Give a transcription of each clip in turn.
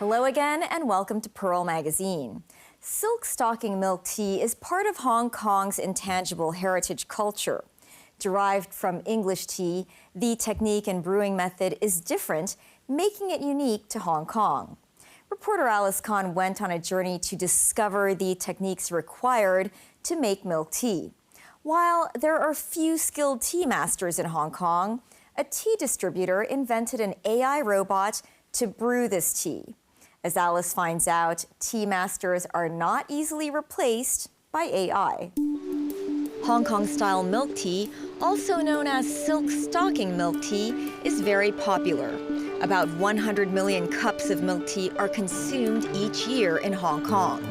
Hello again and welcome to Pearl Magazine. Silk stocking milk tea is part of Hong Kong's intangible heritage culture. Derived from English tea, the technique and brewing method is different, making it unique to Hong Kong. Reporter Alice Khan went on a journey to discover the techniques required to make milk tea. While there are few skilled tea masters in Hong Kong, a tea distributor invented an AI robot to brew this tea. As Alice finds out, tea masters are not easily replaced by AI. Hong Kong-style milk tea, also known as silk stocking milk tea, is very popular. About 100 million cups of milk tea are consumed each year in Hong Kong.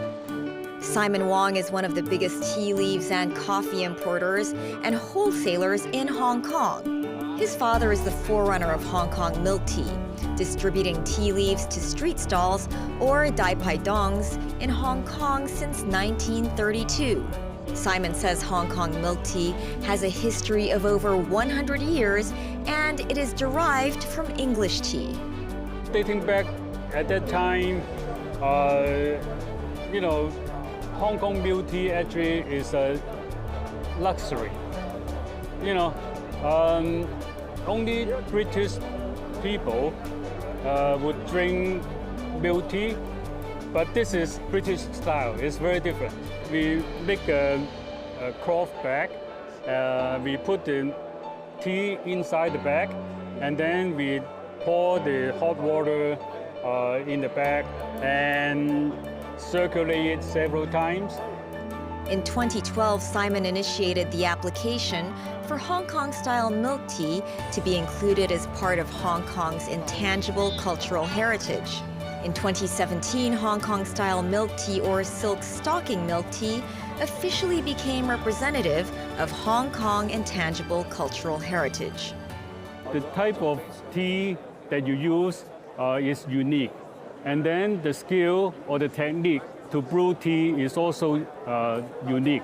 Simon Wong is one of the biggest tea leaves and coffee importers and wholesalers in Hong Kong. His father is the forerunner of Hong Kong milk tea, distributing tea leaves to street stalls or dai pai dongs in Hong Kong since 1932. Simon says Hong Kong milk tea has a history of over 100 years and it is derived from English tea. Dating back at that time, Hong Kong milk tea actually is a luxury. Only British people would drink milk tea, but this is British style. It's very different. We make a cloth bag. We put the tea inside the bag, and then we pour the hot water in the bag and circulate it several times. In 2012, Simon initiated the application for Hong Kong-style milk tea to be included as part of Hong Kong's intangible cultural heritage. In 2017, Hong Kong-style milk tea or silk stocking milk tea officially became representative of Hong Kong intangible cultural heritage. The type of tea that you use is unique. And then the skill or the technique to brew tea is also unique.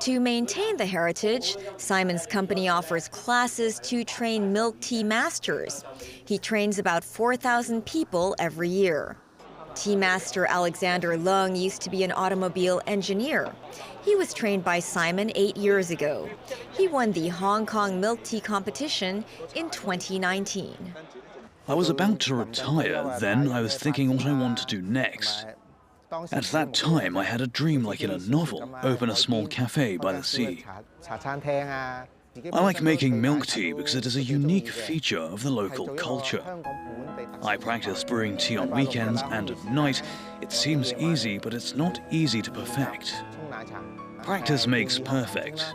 To maintain the heritage, Simon's company offers classes to train milk tea masters. He trains about 4,000 people every year. Tea master Alexander Leung used to be an automobile engineer. He was trained by Simon 8 years ago. He won the Hong Kong milk tea competition in 2019. I was about to retire, then I was thinking what I want to do next. At that time, I had a dream like in a novel, open a small cafe by the sea. I like making milk tea because it is a unique feature of the local culture. I practice brewing tea on weekends and at night. It seems easy, but it's not easy to perfect. Practice makes perfect.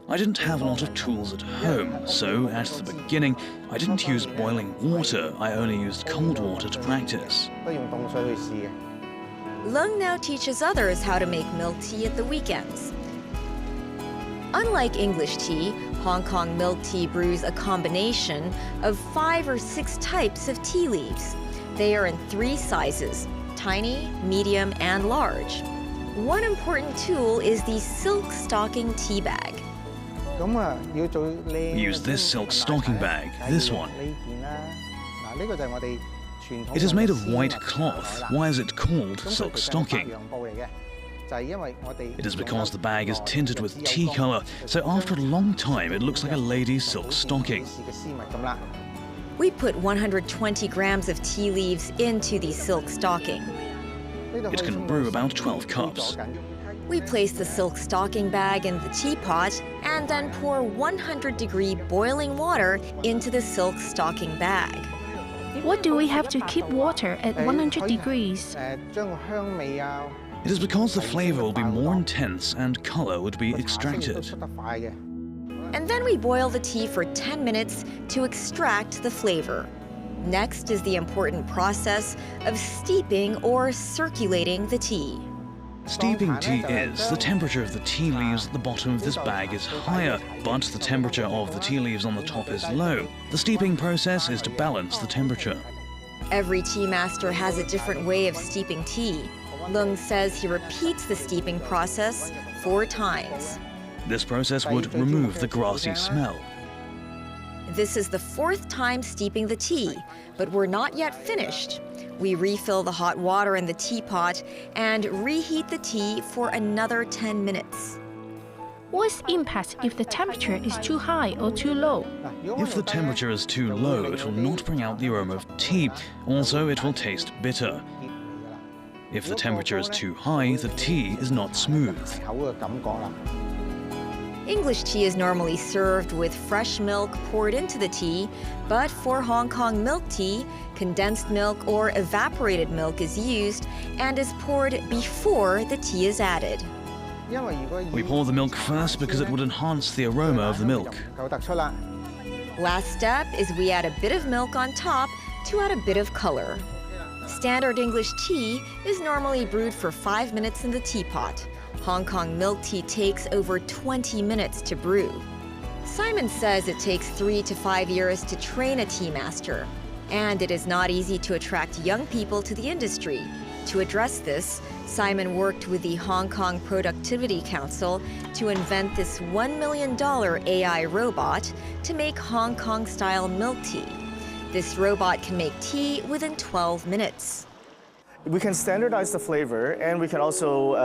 I didn't have a lot of tools at home, so at the beginning, I didn't use boiling water. I only used cold water to practice. Leung now teaches others how to make milk tea at the weekends. Unlike English tea, Hong Kong milk tea brews a combination of 5 or 6 types of tea leaves. They are in 3 sizes: tiny, medium, and large. One important tool is the silk stocking tea bag. We use this silk stocking bag, this one. It is made of white cloth. Why is it called silk stocking? It is because the bag is tinted with tea color, so after a long time it looks like a lady's silk stocking. We put 120 grams of tea leaves into the silk stocking. It can brew about 12 cups. We place the silk stocking bag in the teapot and then pour 100-degree boiling water into the silk stocking bag. What do we have to keep water at 100 degrees? It is because the flavor will be more intense and color would be extracted. And then we boil the tea for 10 minutes to extract the flavor. Next is the important process of steeping or circulating the tea. Steeping tea is the temperature of the tea leaves at the bottom of this bag is higher, but the temperature of the tea leaves on the top is low. The steeping process is to balance the temperature. Every tea master has a different way of steeping tea. Leung says he repeats the steeping process 4 times. This process would remove the grassy smell. This is the 4th time steeping the tea, but we're not yet finished. We refill the hot water in the teapot and reheat the tea for another 10 minutes. What's the impact if the temperature is too high or too low? If the temperature is too low, it will not bring out the aroma of tea. Also, it will taste bitter. If the temperature is too high, the tea is not smooth. English tea is normally served with fresh milk poured into the tea, but for Hong Kong milk tea, condensed milk or evaporated milk is used and is poured before the tea is added. We pour the milk first because it would enhance the aroma of the milk. Last step is we add a bit of milk on top to add a bit of color. Standard English tea is normally brewed for 5 minutes in the teapot. Hong Kong milk tea takes over 20 minutes to brew. Simon says it takes 3 to 5 years to train a tea master, and it is not easy to attract young people to the industry. To address this, Simon worked with the Hong Kong Productivity Council to invent this $1 million AI robot to make Hong Kong-style milk tea. This robot can make tea within 12 minutes. We can standardize the flavor, and we can also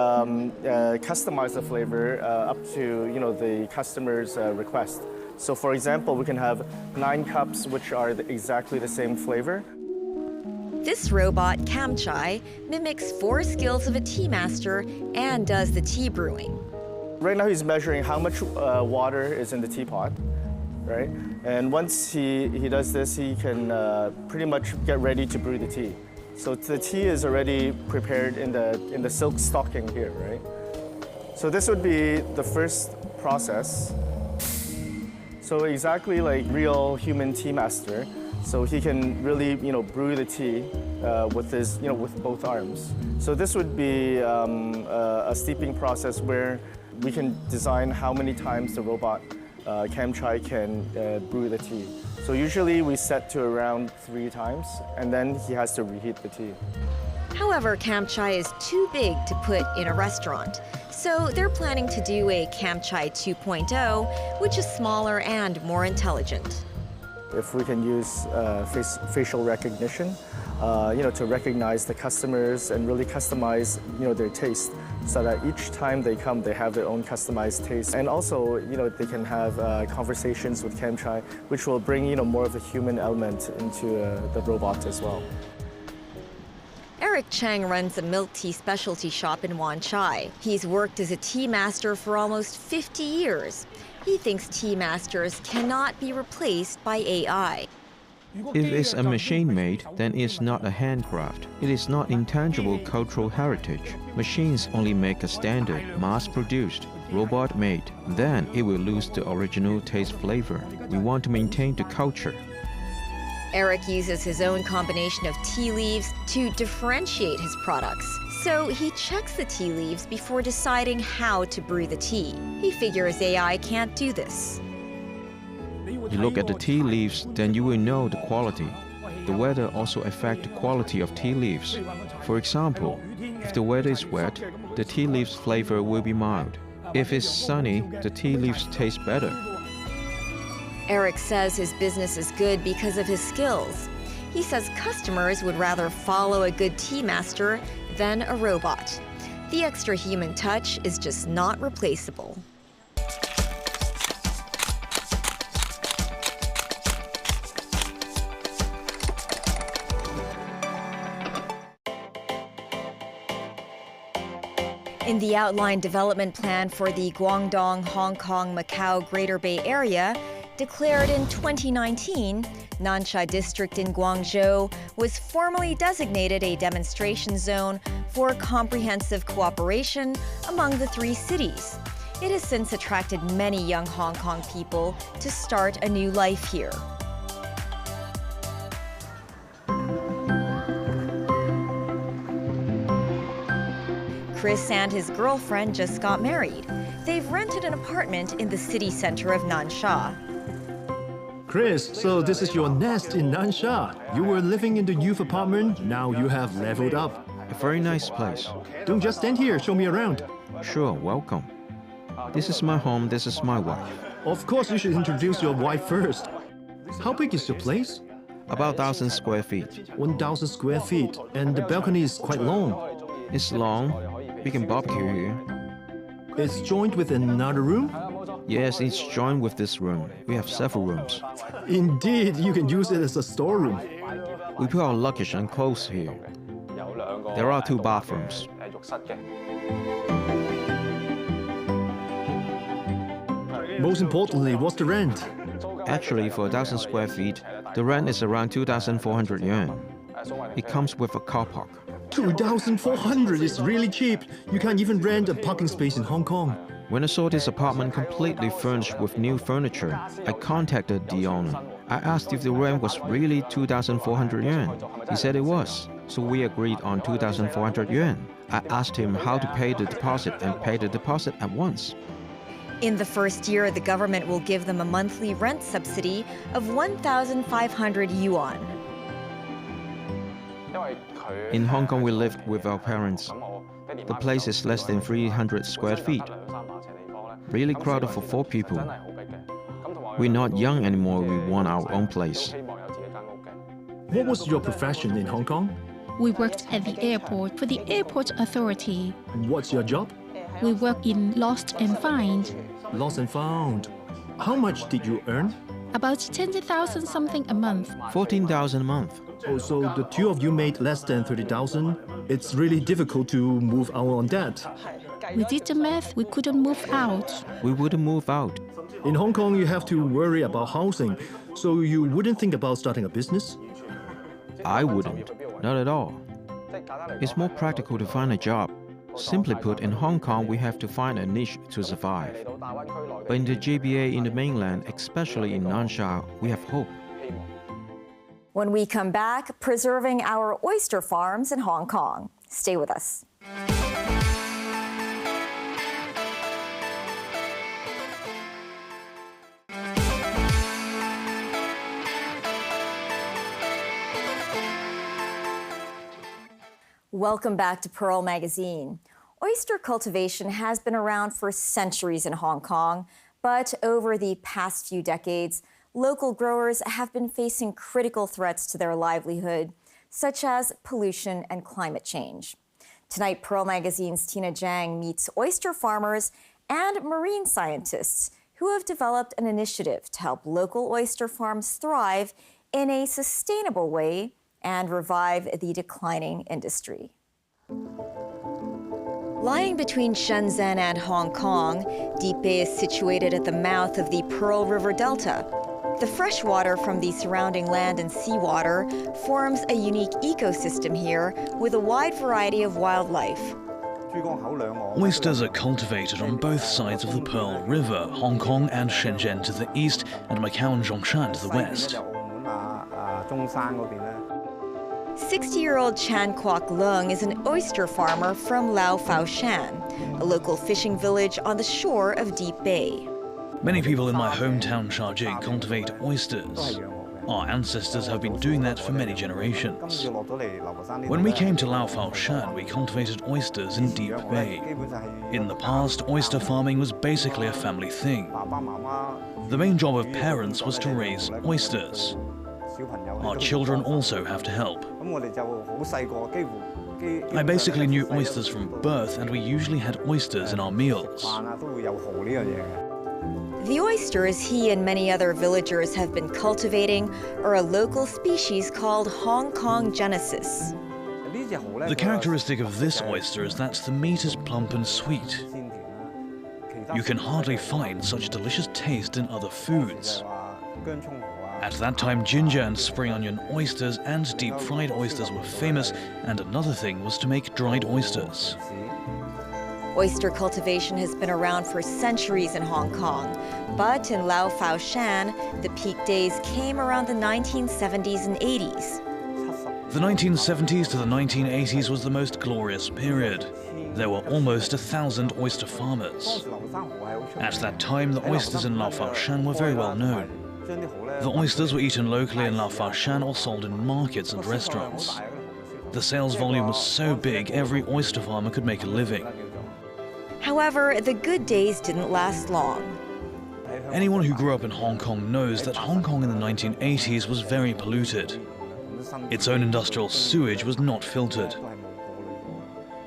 customize the flavor up to the customer's request. So, for example, we can have 9 cups which are exactly the same flavor. This robot, Cam Chai, mimics 4 skills of a tea master and does the tea brewing. Right now, he's measuring how much water is in the teapot, right? And once he does this, he can pretty much get ready to brew the tea. So the tea is already prepared in the silk stocking here, right? So this would be the first process. So exactly like real human tea master. So he can really, brew the tea with his, with both arms. So this would be a steeping process where we can design how many times the robot Cam Chai can brew the tea. So usually we set to around 3 times, and then he has to reheat the tea. However, Cam Chai is too big to put in a restaurant. So they're planning to do a Cam Chai 2.0, which is smaller and more intelligent. If we can use facial recognition, to recognize the customers and really customize, their taste, so that each time they come, they have their own customized taste. And also, they can have conversations with Cam Chai, which will bring, more of a human element into the robot as well. Eric Chang runs a milk tea specialty shop in Wan Chai. He's worked as a tea master for almost 50 years. He thinks tea masters cannot be replaced by AI. If it's a machine-made, then it's not a handcraft. It is not intangible cultural heritage. Machines only make a standard, mass-produced, robot-made. Then it will lose the original taste flavor. We want to maintain the culture. Eric uses his own combination of tea leaves to differentiate his products. So he checks the tea leaves before deciding how to brew the tea. He figures AI can't do this. You look at the tea leaves, then you will know the quality. The weather also affects the quality of tea leaves. For example, if the weather is wet, the tea leaves flavor will be mild. If it's sunny, the tea leaves taste better. Eric says his business is good because of his skills. He says customers would rather follow a good tea master than a robot. The extra human touch is just not replaceable. In the outline development plan for the Guangdong, Hong Kong, Macau Greater Bay Area, declared in 2019, Nansha District in Guangzhou was formally designated a demonstration zone for comprehensive cooperation among the 3 cities. It has since attracted many young Hong Kong people to start a new life here. Chris and his girlfriend just got married. They've rented an apartment in the city center of Nansha. Chris, so this is your nest in Nansha. You were living in the youth apartment, now you have leveled up. A very nice place. Don't just stand here, show me around. Sure, welcome. This is my home, this is my wife. Of course you should introduce your wife first. How big is your place? About 1,000 square feet. 1,000 square feet, and the balcony is quite long. It's long. We can barbecue here. It's joined with another room? Yes, it's joined with this room. We have several rooms. Indeed, you can use it as a storeroom. We put our luggage and clothes here. There are 2 bathrooms. Most importantly, what's the rent? Actually, for 1,000 square feet, the rent is around 2,400 yuan. It comes with a car park. 2,400 is really cheap. You can't even rent a parking space in Hong Kong. When I saw this apartment completely furnished with new furniture, I contacted the owner. I asked if the rent was really 2,400 yuan. He said it was, so we agreed on 2,400 yuan. I asked him how to pay the deposit and paid the deposit at once. In the first year, the government will give them a monthly rent subsidy of 1,500 yuan. In Hong Kong, we lived with our parents. The place is less than 300 square feet. Really crowded for 4 people. We're not young anymore, we want our own place. What was your profession in Hong Kong? We worked at the airport for the airport authority. What's your job? We work in lost and find. Lost and found. How much did you earn? About 10,000 something a month. 14,000 a month. Oh, so the 2 of you made less than 30,000. It's really difficult to move out on that. We did the math, we couldn't move out. We wouldn't move out. In Hong Kong, you have to worry about housing, so you wouldn't think about starting a business? I wouldn't. Not at all. It's more practical to find a job. Simply put, in Hong Kong, we have to find a niche to survive. But in the GBA in the mainland, especially in Nansha, we have hope. When we come back, preserving our oyster farms in Hong Kong. Stay with us. Welcome back to Pearl Magazine. Oyster cultivation has been around for centuries in Hong Kong, but over the past few decades, local growers have been facing critical threats to their livelihood, such as pollution and climate change. Tonight, Pearl Magazine's Tina Jiang meets oyster farmers and marine scientists who have developed an initiative to help local oyster farms thrive in a sustainable way and revive the declining industry. Lying between Shenzhen and Hong Kong, Deep Bay is situated at the mouth of the Pearl River Delta. The fresh water from the surrounding land and seawater forms a unique ecosystem here with a wide variety of wildlife. Oysters are cultivated on both sides of the Pearl River, Hong Kong and Shenzhen to the east, and Macau and Zhongshan to the west. 60-year-old Chan Kwok Lung is an oyster farmer from Lau Fau Shan, a local fishing village on the shore of Deep Bay. Many people in my hometown Sharjah cultivate oysters. Our ancestors have been doing that for many generations. When we came to Lau Fau Shan, we cultivated oysters in Deep Bay. In the past, oyster farming was basically a family thing. The main job of parents was to raise oysters. Our children also have to help. I basically knew oysters from birth, and we usually had oysters in our meals. The oysters he and many other villagers have been cultivating are a local species called Hong Kong genesis. The characteristic of this oyster is that the meat is plump and sweet. You can hardly find such delicious taste in other foods. At that time, ginger and spring onion oysters and deep-fried oysters were famous, and another thing was to make dried oysters. Oyster cultivation has been around for centuries in Hong Kong, but in Lau Fau Shan, the peak days came around the 1970s and 80s. The 1970s to the 1980s was the most glorious period. There were almost 1,000 oyster farmers. At that time, the oysters in Lau Fau Shan were very well known. The oysters were eaten locally in Lau Fau Shan or sold in markets and restaurants. The sales volume was so big, every oyster farmer could make a living. However, the good days didn't last long. Anyone who grew up in Hong Kong knows that Hong Kong in the 1980s was very polluted. Its own industrial sewage was not filtered.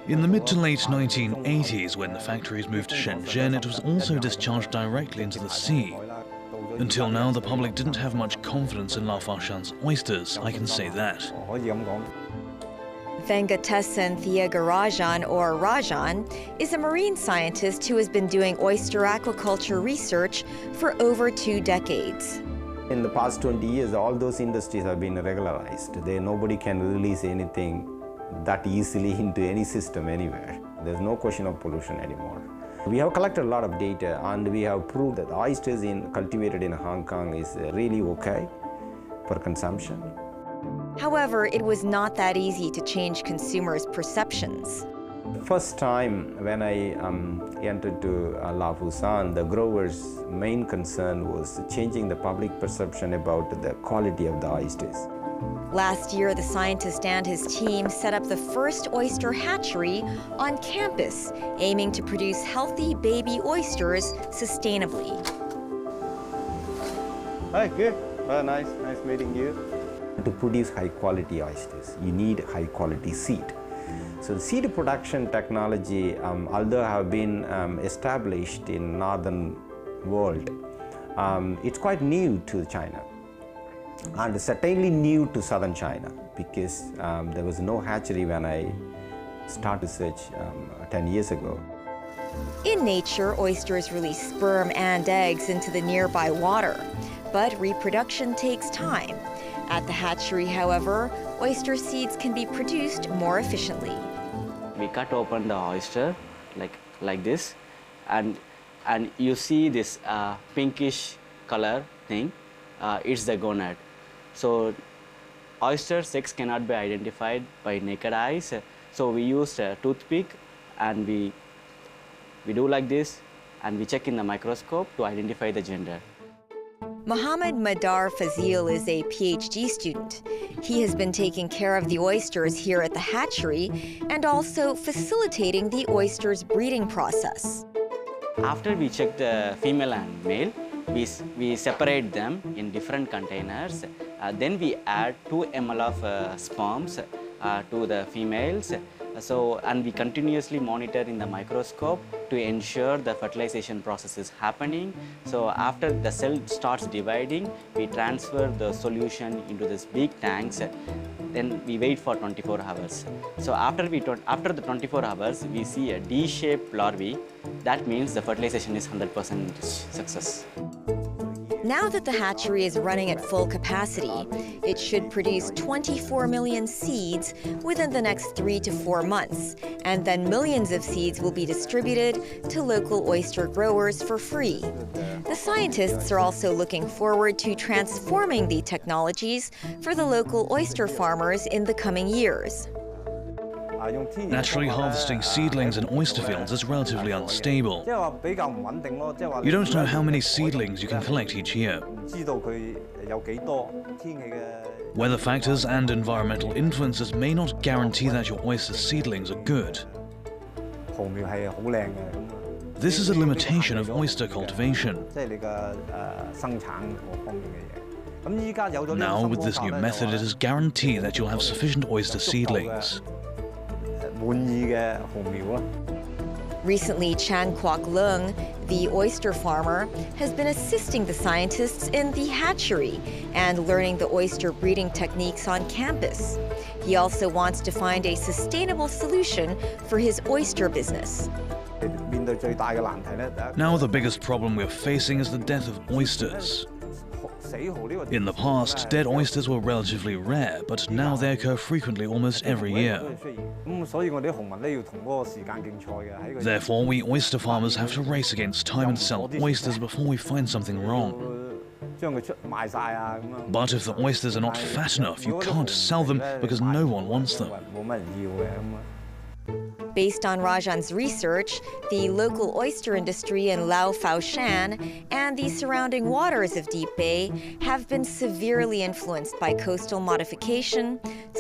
In the mid to late 1980s, when the factories moved to Shenzhen, it was also discharged directly into the sea. Until now, the public didn't have much confidence in Laofashan's oysters, I can say that. Vengatesan Thiagarajan, or Rajan, is a marine scientist who has been doing oyster aquaculture research for over 2 decades. In the past 20 years, all those industries have been regularized. Nobody can release anything that easily into any system anywhere. There's no question of pollution anymore. We have collected a lot of data, and we have proved that oysters cultivated in Hong Kong is really okay for consumption. However, it was not that easy to change consumers' perceptions. First time when I entered to Laofashan, the growers' main concern was changing the public perception about the quality of the oysters. Last year, the scientist and his team set up the first oyster hatchery on campus, aiming to produce healthy baby oysters sustainably. Hi, good. Well, nice meeting you. To produce high-quality oysters, you need high-quality seed. So the seed production technology, although have been established in northern world, it's quite new to China. And certainly new to southern China, because there was no hatchery when I started research 10 years ago. In nature, oysters release sperm and eggs into the nearby water, but reproduction takes time. At the hatchery, however, oyster seeds can be produced more efficiently. We cut open the oyster like this, and you see this pinkish color thing. It's the gonad. So oyster sex cannot be identified by naked eyes. So we used a toothpick, and we do like this, and we check in the microscope to identify the gender. Mohammed Madar Fazil is a PhD student. He has been taking care of the oysters here at the hatchery and also facilitating the oysters' breeding process. After we check the female and male, we separate them in different containers. Then we add 2 ml of sperms to the females. And we continuously monitor in the microscope to ensure the fertilization process is happening. So after the cell starts dividing, we transfer the solution into these big tanks. Then we wait for 24 hours. So after the 24 hours, we see a D-shaped larvae. That means the fertilization is 100% success. Now that the hatchery is running at full capacity, it should produce 24 million seeds within the next 3 to 4 months, and then millions of seeds will be distributed to local oyster growers for free. The scientists are also looking forward to transforming the technologies for the local oyster farmers in the coming years. Naturally harvesting seedlings in oyster fields is relatively unstable. You don't know how many seedlings you can collect each year. Weather factors and environmental influences may not guarantee that your oyster seedlings are good. This is a limitation of oyster cultivation. Now, with this new method, it is guaranteed that you'll have sufficient oyster seedlings. Recently, Chan Kwok Leung, the oyster farmer, has been assisting the scientists in the hatchery and learning the oyster breeding techniques on campus. He also wants to find a sustainable solution for his oyster business. Now the biggest problem we're facing is the death of oysters. In the past, dead oysters were relatively rare, but now they occur frequently almost every year. Therefore, we oyster farmers have to race against time and sell oysters before we find something wrong. But if the oysters are not fat enough, you can't sell them because no one wants them. Based on Rajan's research, the local oyster industry in Laofashan and the surrounding waters of Deep Bay have been severely influenced by coastal modification,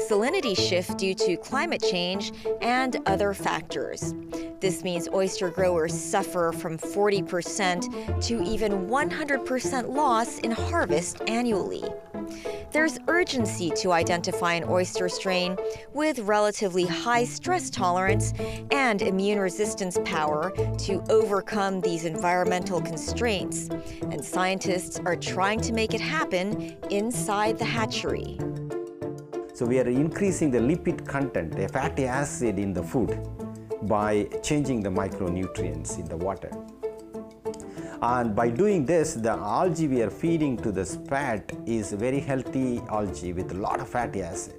salinity shift due to climate change and other factors. This means oyster growers suffer from 40% to even 100% loss in harvest annually. There's urgency to identify an oyster strain with relatively high stress tolerance and immune resistance power to overcome these environmental constraints, and scientists are trying to make it happen inside the hatchery. So we are increasing the lipid content, the fatty acid in the food, by changing the micronutrients in the water. And by doing this, the algae we are feeding to the spat is very healthy algae with a lot of fatty acid.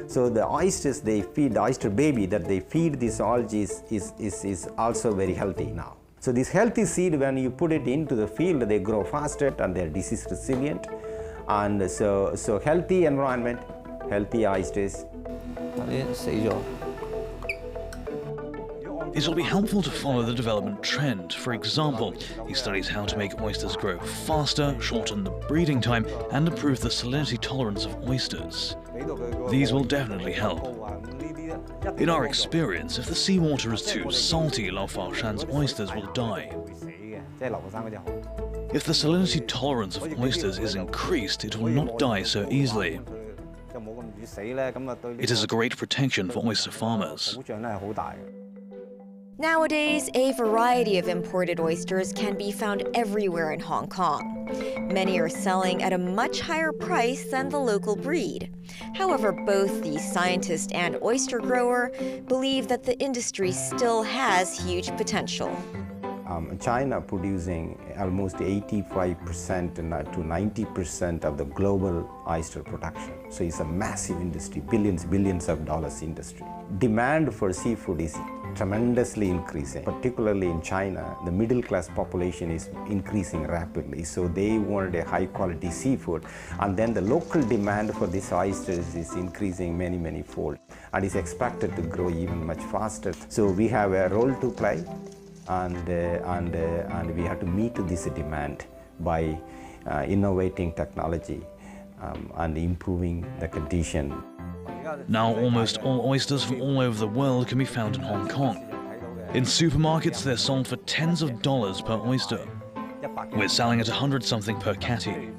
So the oysters they feed, the oyster baby that they feed this algae is also very healthy now. So this healthy seed, when you put it into the field, they grow faster and they're disease resilient. And so healthy environment, healthy oysters. It'll be helpful to follow the development trend. For example, he studies how to make oysters grow faster, shorten the breeding time, and improve the salinity tolerance of oysters. These will definitely help. In our experience, if the seawater is too salty, Lao Faoshan's oysters will die. If the salinity tolerance of oysters is increased, it will not die so easily. It is a great protection for oyster farmers. Nowadays, a variety of imported oysters can be found everywhere in Hong Kong. Many are selling at a much higher price than the local breed. However, both the scientist and oyster grower believe that the industry still has huge potential. China producing almost 85% to 90% of the global oyster production. So it's a massive industry, billions of dollars industry. Demand for seafood is tremendously increasing. Particularly in China, the middle class population is increasing rapidly. So they wanted a high quality seafood. And then the local demand for these oysters is increasing many fold. And is expected to grow even much faster. So we have a role to play. And we have to meet this demand by innovating technology and improving the condition. Now almost all oysters from all over the world can be found in Hong Kong. In supermarkets, they're sold for tens of dollars per oyster. We're selling at 100-something per catty.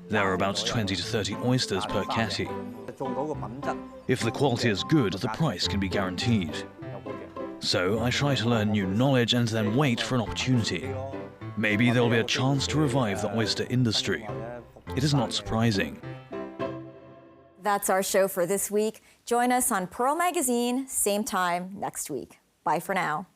There are about 20 to 30 oysters per catty. If the quality is good, the price can be guaranteed. So I try to learn new knowledge and then wait for an opportunity. Maybe there will be a chance to revive the oyster industry. It is not surprising. That's our show for this week. Join us on Pearl Magazine, same time next week. Bye for now.